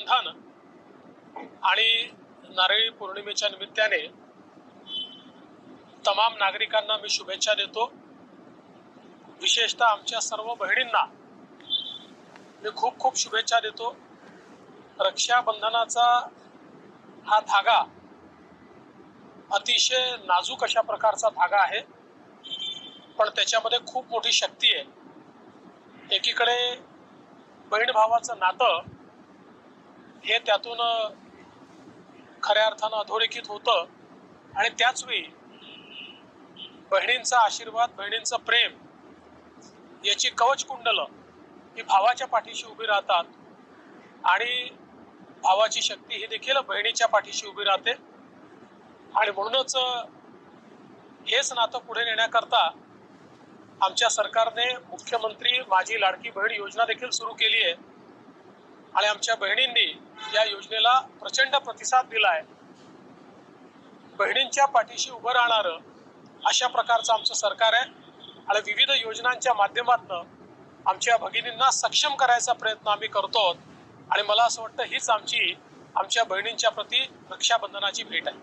रक्षाबंधन आणि नारळी पौर्णिमेच्या निमित्ताने तमाम नागरिकांना मी शुभेच्छा देतो। विशेषतः आमच्या सर्व बहिणींना मी खूप खूप शुभेच्छा देतो। रक्षाबंधनाचा हा धागा अतिशय नाजूक अशा प्रकारचा धागा आहे, पण त्याच्यामध्ये खूप मोठी शक्ती आहे। एकीकडे बहीण भावाचं नातं हे त्यातून खऱ्या अर्थानं अधोरेखित होतं आणि त्याच वेळी बहिणींचा आशीर्वाद, बहिणींचं प्रेम याची कवच कुंडलं ही भावाच्या पाठीशी उभी राहतात आणि भावाची शक्ती ही देखील बहिणीच्या पाठीशी उभी राहते। आणि म्हणूनच हेच नातं पुढे नेण्याकरता आमच्या सरकारने मुख्यमंत्री माझी लाडकी बहीण योजना देखील सुरू केली आहे आणि आमच्या बहिणींनी या योजनेला प्रचंड प्रतिसाद दिलाय। बहिणींच्या पाठीशी उभं राहणारं अशा प्रकारचं आमचं सरकार आहे आणि विविध योजनांच्या माध्यमातून आमच्या भगिनींना सक्षम करायचा प्रयत्न आम्ही करतो आणि मला असं वाटतं हीच आमच्या बहिणींच्या प्रती रक्षाबंधनाची भेट आहे।